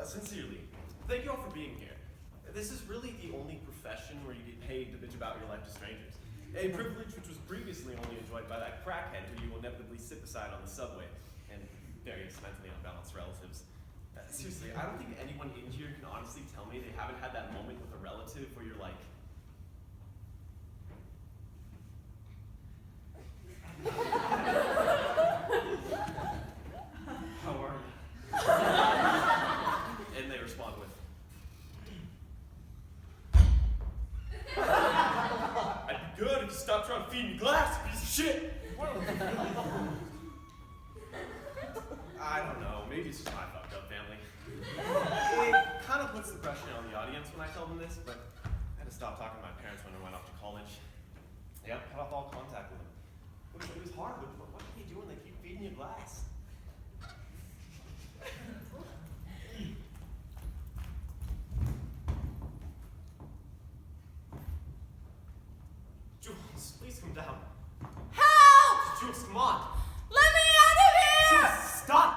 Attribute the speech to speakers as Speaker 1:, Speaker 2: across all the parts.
Speaker 1: Sincerely, thank you all for being here. This is really the only profession where you get paid to bitch about your life to strangers. A privilege which was previously only enjoyed by that crackhead who you will inevitably sit beside on the subway, and various mentally unbalanced relatives. Seriously, I don't think anyone in here can honestly tell me they haven't had that moment with a relative where you're like, how are you? And they respond with, I'd be good if you stopped trying to feed me glass, piece of shit! I don't know, maybe it's just my fucked up family. It kind of puts the pressure on the audience when I tell them this, but I had to stop talking to my parents when I went off to college. Yep, cut off all contact with them. It was hard, but what can you do when they keep feeding you glass? Jules, please come down.
Speaker 2: Help!
Speaker 1: Jules, come on.
Speaker 2: Let me out of here!
Speaker 1: Jules, stop!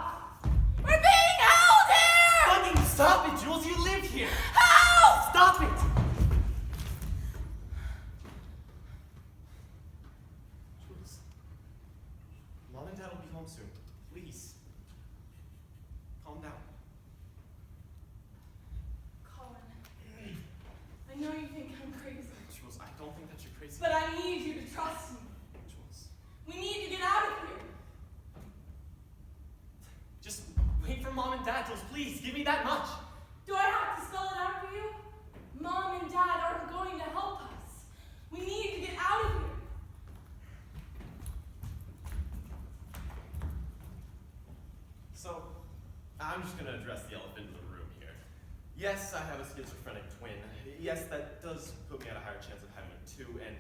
Speaker 2: We're being held here!
Speaker 1: Fucking stop it, Jules, you live here!
Speaker 2: Help!
Speaker 1: Stop it! Jules, Mom and Dad will be home soon. Please. Calm down.
Speaker 2: Colin, I know you think I'm crazy,
Speaker 1: Jules, I don't think that you're crazy.
Speaker 2: but I need you to trust me.
Speaker 1: Jules,
Speaker 2: We need to get out of here.
Speaker 1: just wait for Mom and Dad, Jules, please, give me that much.
Speaker 2: Do I have to spell it out for you? Mom and Dad aren't going to help us. We need to get out of here.
Speaker 1: So, I'm just gonna address the elephant in the room here. Yes, I have a schizophrenic twin. Yes, that does put me at a higher chance of having a two, and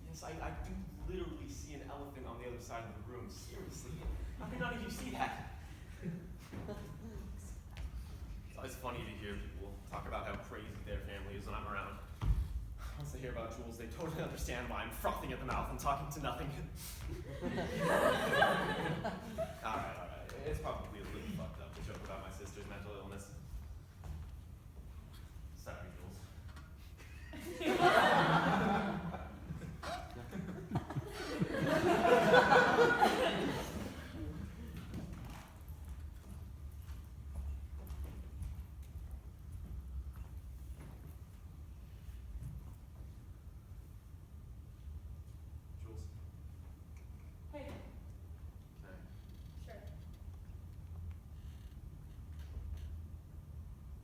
Speaker 1: yes, I do literally see an elephant on the other side of the room. Seriously, how can none of you see that? It's always funny to hear people talk about how crazy their family is when I'm around. Once they hear about Jules, they totally understand why I'm frothing at the mouth and talking to nothing. Alright. It's probably a little fucked up to joke about my sister's mental illness. Sorry, Jules. Jules,
Speaker 2: Hey,
Speaker 1: can I?
Speaker 2: sure.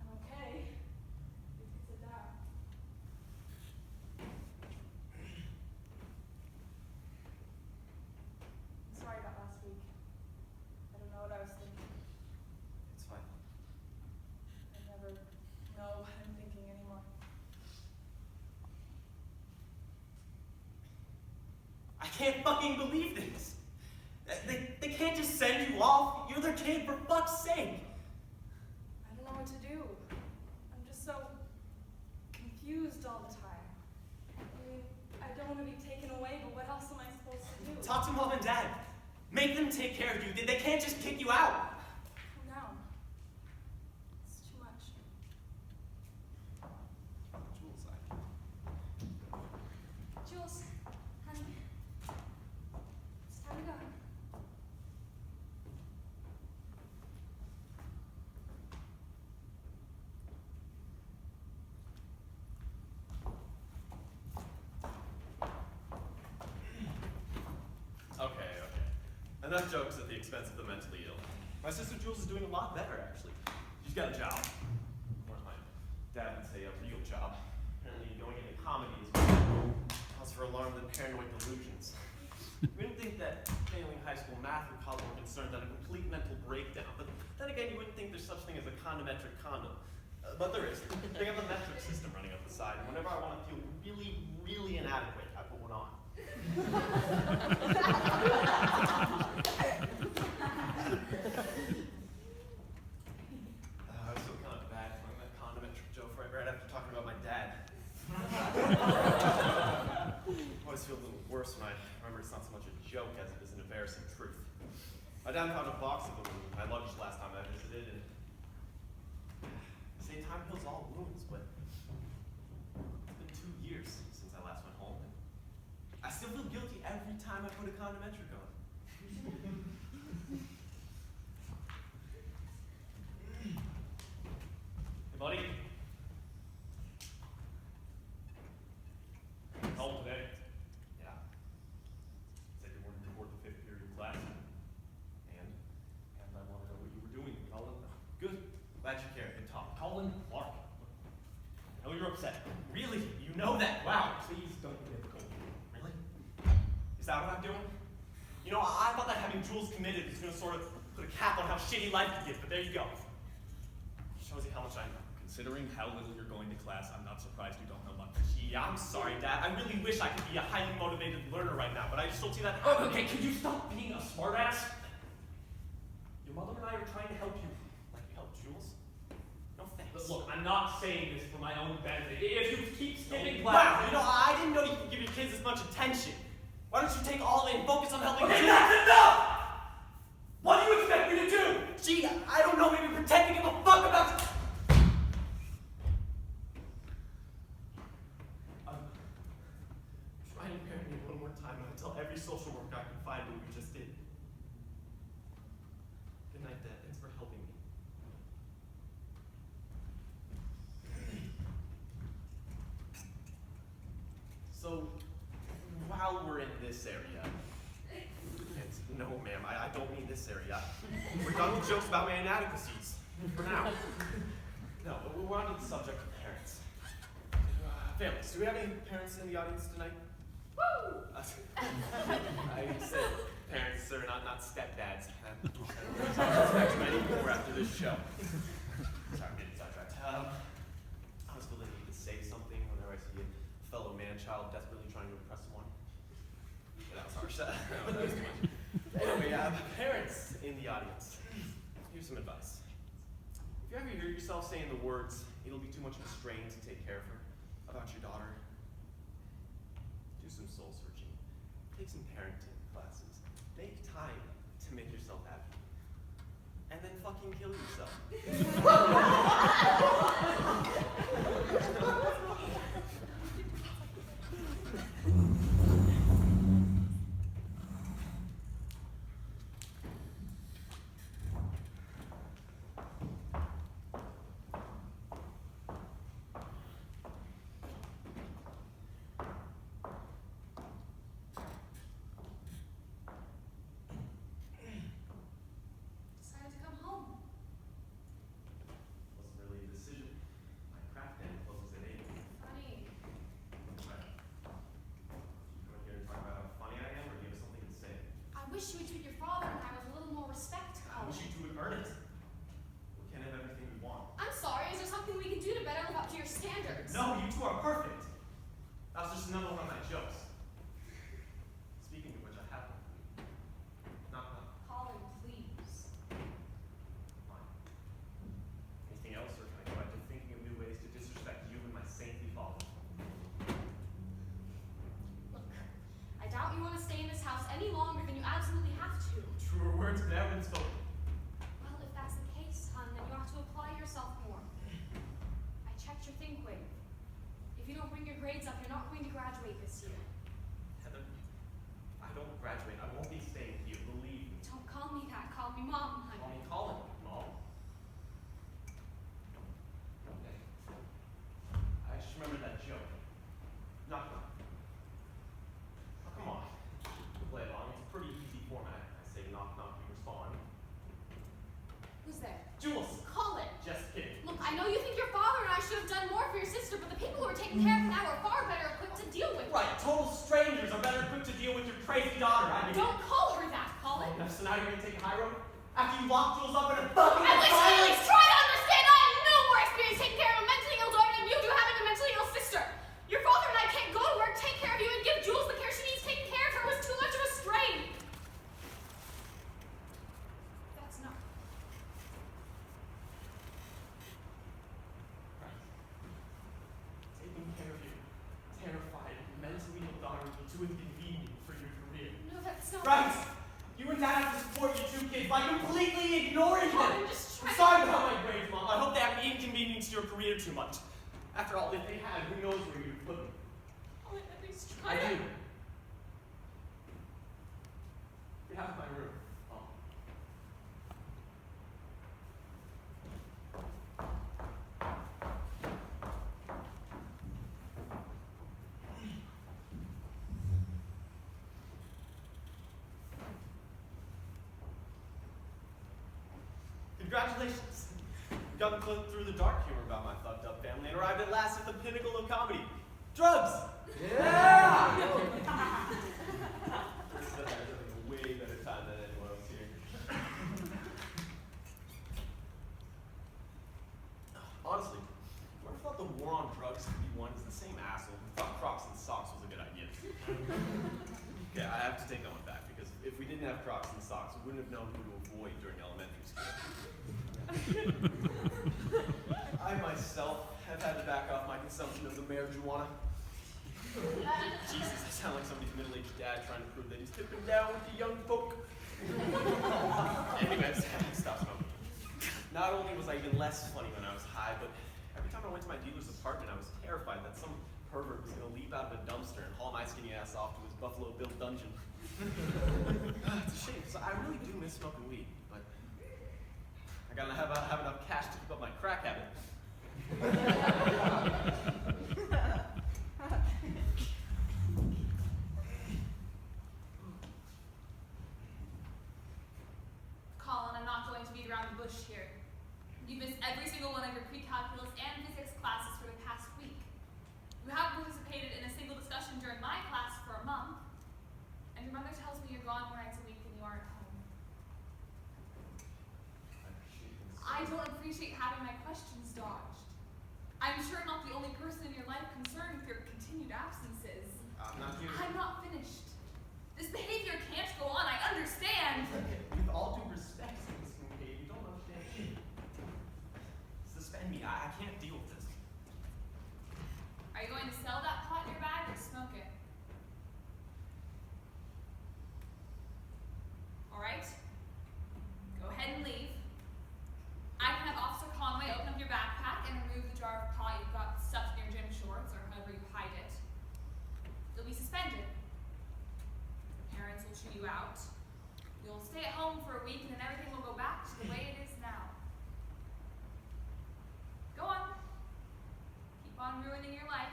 Speaker 2: I'm okay. You can sit down. I'm sorry about last week. I don't know what I was thinking.
Speaker 1: It's fine.
Speaker 2: I never know what I'm thinking anymore.
Speaker 1: I can't fucking believe this. They can't just send you off. You're their kid, for fuck's sake.
Speaker 2: I don't know what to do. I'm just so confused all the time. I mean, I don't want to be taken away, but what else am I supposed to do?
Speaker 1: Talk to Mom and Dad. Make them take care of you. They can't just kick you out.
Speaker 2: Calm down. It's too much.
Speaker 1: Jules,
Speaker 2: Jules, honey. It's time to go.
Speaker 1: Okay. Enough jokes at the expense of the mentally ill. My sister Jules is doing a lot better, actually. She's got a job. Or my dad would say a real job. Apparently going into comedy is cause for alarm than paranoid delusions. You wouldn't think that failing high school math would cause more concern than a complete mental breakdown. But then again, you wouldn't think there's such thing as a condometric condom. But there is. They have a metric system running up the side, and whenever I want to feel really, really inadequate, I put one on. I was so kind of bad throwing that condometric joke right after talking about my dad. I always feel a little worse when I remember it's not so much a joke as it is an embarrassing truth. My dad found a box of them in my luggage last time I visited, and time I put a condometric on. Hey, buddy. Home today. Yeah. Said you wanted to report the 5th period class. And I want to know what you were doing, Colin. Good. Glad you care. Good talk. Colin Clark. I know you're upset. Really? You know that? Wow. Please don't be difficult. Really? Is that what I'm doing? You know, I thought that having Jules committed was going to sort of put a cap on how shitty life can get, but there you go. Shows you how much I know. Considering how little you're going to class, I'm not surprised you don't know much. Gee, I'm sorry, Dad. I really wish I could be a highly motivated learner right now, but I just don't see that happening. Okay, could you stop being a smartass? Your mother and I are trying to help you. Like you helped Jules? No thanks. But look, I'm not saying this for my own benefit. If you keep skipping class... Wow, you know, I didn't know you could give your kids this much attention. Why don't you take all of it and focus on helping them? Okay, that's enough! What do you expect me to do? Gee, I don't know, maybe pretend to give a fuck about... Try and parent me one more time and I'll tell every social worker I can find what we just did. Good night, Dad. Thanks for helping me. So, while we're in this area, no, ma'am, I don't mean this area. We're done with jokes about my inadequacies, for now. No, but we're on to the subject of parents. Families, do we have any parents in the audience tonight? Woo! I said parents, sir, not stepdads. I don't expect many more after this show. Sorry, I'm getting sidetracked. I was feeling the need to say something whenever I see a fellow man-child desperately trying to impress someone. Yeah, that was harsh. That was too much. Anyway, parents in the audience, here's some advice. If you ever hear yourself saying the words, "It'll be too much of a strain to take care of her," about your daughter, do some soul searching. Take some parenting classes. Make time to make yourself happy. And then fucking kill yourself.
Speaker 2: I wish you would treat your father and I with a little more respect, Colin.
Speaker 1: I wish you two would earn it. We can't have everything we want.
Speaker 2: I'm sorry, is there something we can do to better live up to your standards?
Speaker 1: No, you two are perfect. That was just another one of my jokes. Speaking of which, I have one. Knock, knock.
Speaker 2: Colin, please.
Speaker 1: Fine. Anything else, or can I go back to thinking of new ways to disrespect you and my saintly father?
Speaker 2: Look, I doubt you want to stay in this house any longer than you absolutely have to.
Speaker 1: Truer words have never been spoken.
Speaker 2: Well, if that's the case, hon, then you have to apply yourself more. I checked your ThinkWave. If you don't bring your grades up, you're not going to graduate this year.
Speaker 1: Heather, I don't graduate. I won't be staying here, believe me.
Speaker 2: Don't call me that. Call me Mom, hon.
Speaker 1: Call me Colin, Mom. Okay. I just remembered that joke. Knock, knock. Oh, come on. We'll play along. It's a pretty easy format. I say knock, knock, you respond.
Speaker 2: Who's there?
Speaker 1: Jules!
Speaker 2: Colin!
Speaker 1: Just kidding.
Speaker 2: Look, I know you think your father and I should have done more for your sister, but the people who are taking care of her now are far better equipped to deal with her.
Speaker 1: Right, total strangers are better equipped to deal with your crazy daughter. I mean,
Speaker 2: Don't call her that, Colin.
Speaker 1: Oh, so now you're gonna take a high road? After you lock Jules up in a fucking
Speaker 2: At least try to understand I have no more experience taking care of a mentally ill daughter than you do having a mentally ill sister. Your father and I can't go to work, take care of you, and give Jules the care she needs taking care of her was too much of a strain. That's not.
Speaker 1: Right. Taking care of your terrified, mentally ill daughter will be too inconvenient for your career.
Speaker 2: No, that's not.
Speaker 1: Right! You and Dad have to support your two kids by completely ignoring them.
Speaker 2: I'm just trying.
Speaker 1: I'm sorry about my grades, Mom. I hope they haven't inconvenienced your career too much. After all, if they had, who knows where you'd put them.
Speaker 2: Colin, at least try
Speaker 1: I
Speaker 2: to.
Speaker 1: do. have my room. Oh. Congratulations! You've gotten through the dark humor about my fucked up family and arrived at last at the pinnacle of comedy. Drugs!
Speaker 3: Yeah!
Speaker 1: I was having a way better time than anyone else here. Honestly, whoever thought the war on drugs could be won is the same asshole who thought Crocs and socks was a good idea. Okay, I have to take that one back, because if we didn't have Crocs and socks, we wouldn't have known who to avoid during elementary school. I myself have had to back off my consumption of the marijuana. Jesus, I sound like somebody's middle-aged dad trying to prove that he's tipping down with the young folk. Anyways, stop smoking. Not only was I even less funny when I was high, but every time I went to my dealer's apartment, I was terrified that some pervert was going to leap out of a dumpster and haul my skinny ass off to his Buffalo Bill dungeon. It's a shame, because I really do miss smoking weed, but I gotta have enough cash to keep up my crack habit.
Speaker 4: Colin, I'm not going to beat around the bush here. You missed every single one of your pre-calculus and physics classes for the past week. You haven't participated in a single discussion during my class for a month, and your mother tells me you're gone more nights a week than you are at home. I don't appreciate having my questions dodged. I'm sure I'm not the only person in your life concerned with your continued absences.
Speaker 1: I'm not here.
Speaker 4: I'm not finished. This behavior can't go on, I understand.
Speaker 1: With all due respect, Miss Kincaid, you don't understand. Suspend me. I can't deal with this.
Speaker 4: Are you going to sell that pot in your bag or smoke it? All right. Go ahead and leave. I can have Officer Conway open up your backpack and remove the jar of pot you've got stuffed in your gym shorts or however you hide it. You'll be suspended. Your parents will chew you out. You'll stay at home for a week and then everything will go back to the way it is now. Go on. Keep on ruining your life.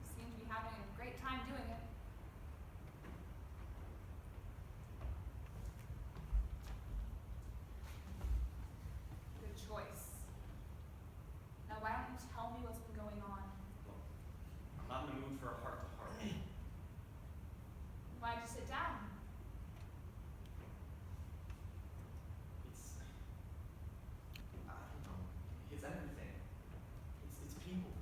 Speaker 4: You seem to be having a great time doing it. Good choice. Now why don't you tell me what's been going on?
Speaker 1: Look, I'm not in the mood for a heart-to-heart.
Speaker 4: Why'd you sit down?
Speaker 1: I don't know. It's everything. It's people.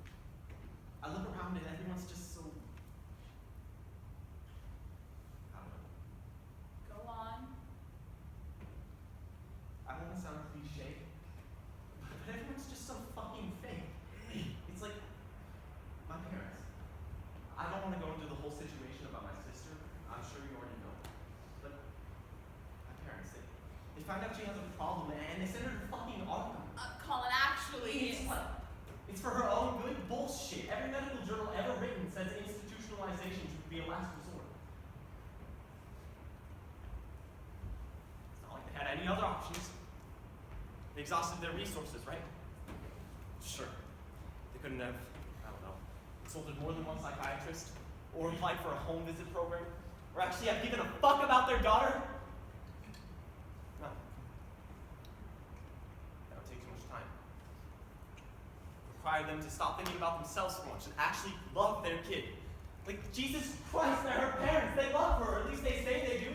Speaker 1: I look around and everyone's just so, I don't know.
Speaker 4: Go on.
Speaker 1: I don't want to sound cliche, but everyone's just so fucking fake. It's like my parents. I don't want to go into the whole situation about my sister. I'm sure you already know. But my parents, they find out she has a problem and they send her to fucking Oregon.
Speaker 4: Colin, actually.
Speaker 1: It's what? It's for her own good? Bullshit. Every medical journal ever written says institutionalization should be a last resort. It's not like they had any other options. They exhausted their resources, right? Sure. They couldn't have, I don't know, consulted more than one psychiatrist, or applied for a home visit program, or actually have given a fuck about their daughter. No. That would take too much time. Require them to stop thinking about themselves so much and actually love their kid. Like, Jesus Christ, they're her parents. They love her, or at least they say they do.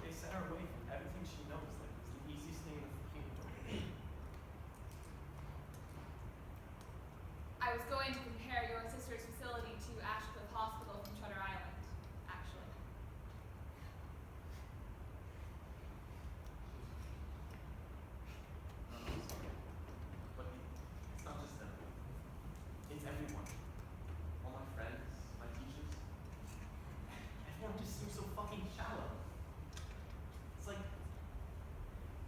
Speaker 1: They sent her away from everything she knows. Like, it was the easiest thing in the fucking world.
Speaker 4: I was going to compare your sister's facility to Ashcliffe Hospital from Shutter Island, actually.
Speaker 1: But it's not just them. It's everyone. All my friends, my teachers. Everyone just seems so fucking shallow. It's like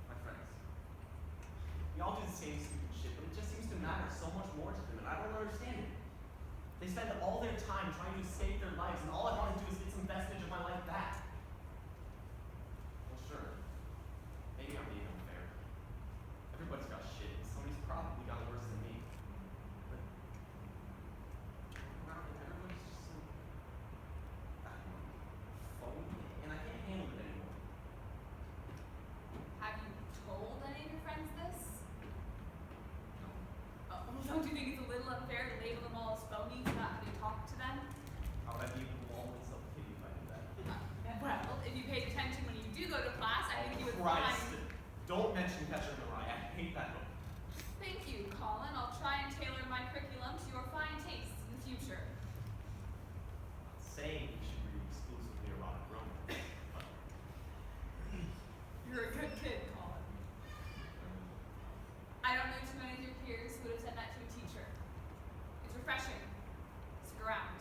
Speaker 1: my friends. We all do the same stupid shit, but it just seems to matter so much more to them, and I don't understand it. They spend all their time trying to escape their lives, and all I want to do is get some better vestige of my life back. Well, sure. Maybe I'm being unfair. Everybody's got shit, and somebody's probably got worse than me. But around it, everybody's just so, I don't know, phony, and I can't handle it anymore.
Speaker 4: Have you told any of your friends this? Oh, don't you think it's a little unfair to label them all as phonies and not having talked to them?
Speaker 1: How would I be able to wall myself pity if I did that?
Speaker 4: Well, if you paid attention when you do go to class, I think you would
Speaker 1: Christ.
Speaker 4: find.
Speaker 1: Don't mention Catcher in the Rye. I hate that book.
Speaker 4: Thank you, Colin. I'll try and tailor my curriculum to your fine tastes in the future.
Speaker 1: Saying you should read exclusively erotic romance.
Speaker 4: You're a good kid, Colin. I don't know too many of your peers who would have said that to a teacher. It's refreshing. Stick around.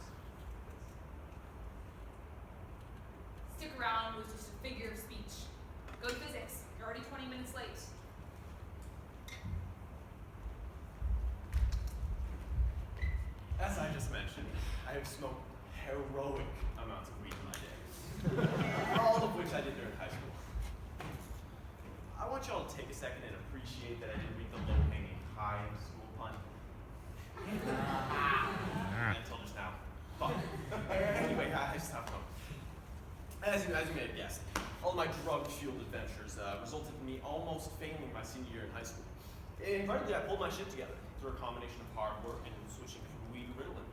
Speaker 4: Stick around was just a figure of speech. Go to physics. You're already 20 minutes late.
Speaker 1: As I just mentioned, I have smoked heroic amounts of weed in my day. All of which I did during high school. I want y'all to take a second and appreciate that I didn't read the low-hanging high in school pun. Until just now. Fuck. Anyway, I stopped smoking. As you may have guessed, all of my drug-fueled adventures resulted in me almost failing my senior year in high school. Invariably, I pulled my shit together through a combination of hard work and switching from weed to Ritalin.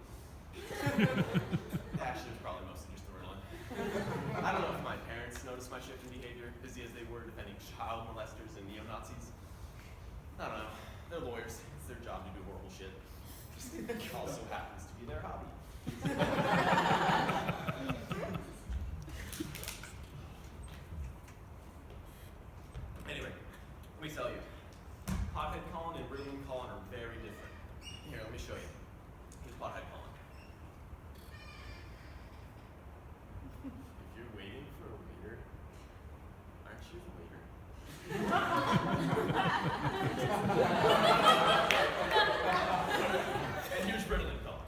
Speaker 1: Actually, it was probably mostly just the Ritalin. I don't know if my parents noticed my shift in behavior, busy as they were defending child molesters and neo-Nazis. I don't know. They're lawyers. It's their job to do horrible shit. It also happens to be their hobby. Anyway, let me tell you. Pothead Colin and Ritalin Colin are very different. Here, let me show you. Here's Pothead Colin. If you're waiting for a waiter, aren't you the waiter? And here's Ritalin Colin.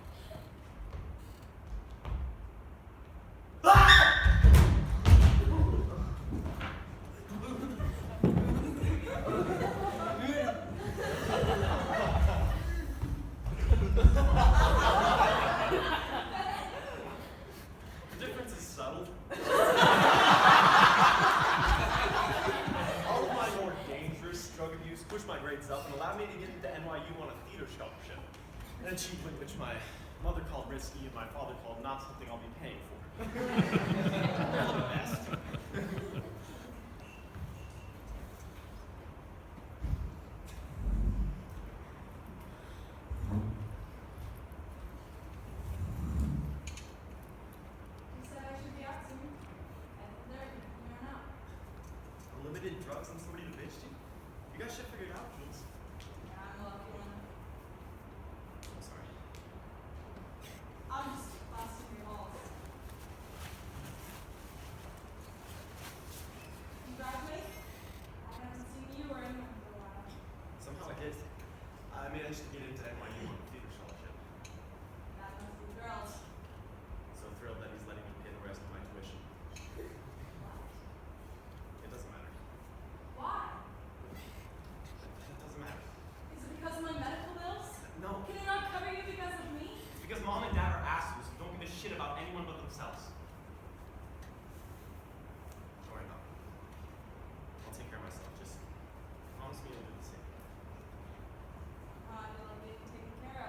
Speaker 1: The difference is subtle. All of my more dangerous drug abuse pushed my grades up and allowed me to get into NYU on a theater scholarship. An achievement which my mother called risky and my father called not something I'll be paying for. All the best.
Speaker 2: You said I should be out soon. At 11:30. You're not.
Speaker 1: Unlimited drugs and somebody to bitch to? You got shit figured out, Jules.
Speaker 2: Yeah, I'm a lucky one.
Speaker 1: I'm sorry.
Speaker 2: I'm just lost in your halls. You graduate? I haven't seen you or anyone for a while.
Speaker 1: Somehow I did. I managed to get into NYU on a theater scholarship.
Speaker 2: That must be girls.
Speaker 1: So thrilled that he's letting me pay the rest of my tuition.
Speaker 2: What?
Speaker 1: It doesn't matter.
Speaker 2: Why?
Speaker 1: It doesn't matter.
Speaker 2: Is it because of my medical bills?
Speaker 1: No.
Speaker 2: Can it not cover you because of me?
Speaker 1: It's because mom and dad are assholes who don't give a shit about anyone but themselves. Don't worry about it. I'll take care of myself. Just promise me you'll do the same.
Speaker 2: I feel like being taken care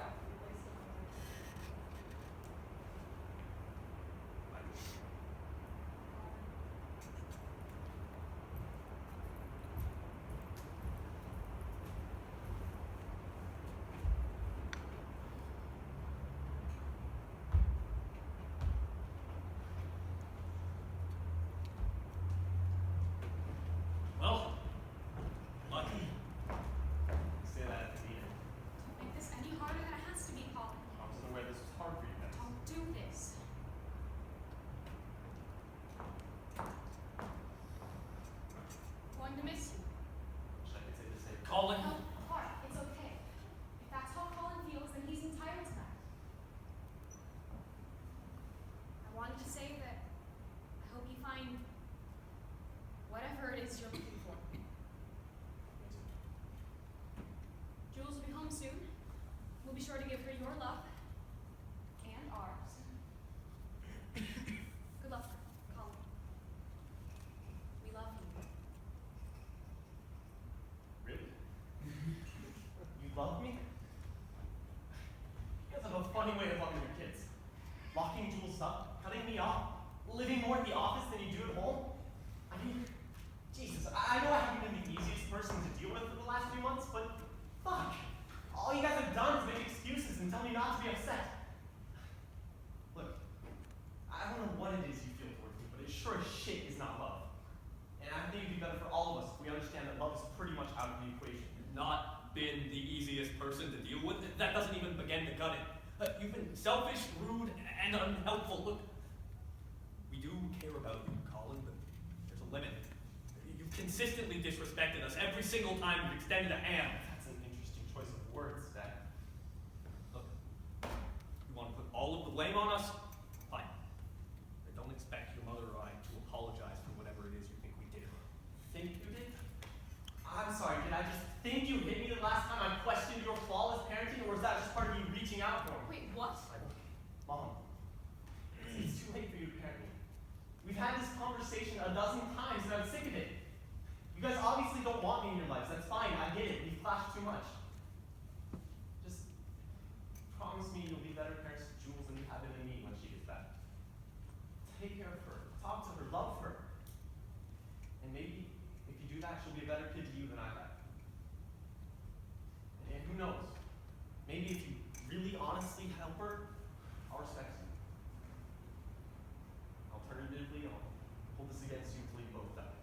Speaker 1: love me? You guys have a funny way of loving your kids. Locking Jules up, cutting me off, living more at the office than you do at home. I mean, Jesus, I know I haven't been the easiest person to deal with for the last few months, but fuck. All you guys have done is make excuses and tell me not to be upset. Look, I don't know what it is you feel towards me, but it sure as shit is not love. And I think it'd be better for all of us if we understand that love is pretty much out of the equation.
Speaker 5: Not been the easiest person to deal with. That doesn't even begin to cut it. You've been selfish, rude, and unhelpful. Look, we do care about you, Colin, but there's a limit. You've consistently disrespected us every single time you've extended a hand.
Speaker 1: That's an interesting choice of words, Dad.
Speaker 5: Look, you want to put all of the blame on us? Fine. But don't expect your mother or I to apologize for whatever it is you think we did.
Speaker 1: Think you did? I'm sorry, did I just think you hit me the last time I questioned your flawless parenting, or was that just part of you reaching out for me?
Speaker 4: Wait, what?
Speaker 1: Mom, it's too late for you to parent me. We've had this conversation a dozen times and I'm sick of it. You guys obviously don't want me in your lives. That's fine, I get it. We've clashed too much. Just promise me you'll be better parents to Jules than you have been to me when she gets back. Take care of her, talk to her, love her. And maybe if you do that, she'll be a better kid to you than I've had. And who knows? Maybe if you really honestly help her, I'll respect you. Alternatively, I'll hold this against you until you both die.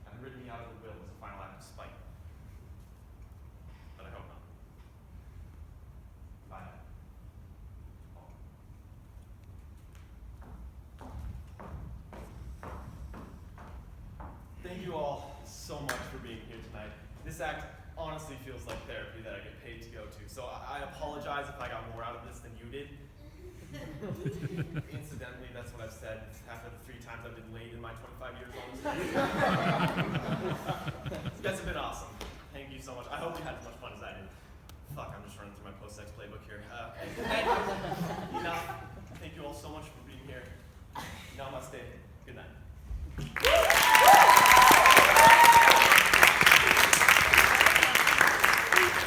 Speaker 1: I've written me out of the will as a final act of spite. But I hope not. Bye. Thank you all so much for being here tonight. This act honestly feels like therapy that I get paid to go to, so I apologize if I got more out of this than you did. Incidentally, that's what I've said after the 3 times I've been late in my 25 years on this. You guys have been awesome. Thank you so much. I hope you had as much fun as I did. Fuck, I'm just running through my post-sex playbook here. Enough. Thank you all so much for being here. Namaste. Good night.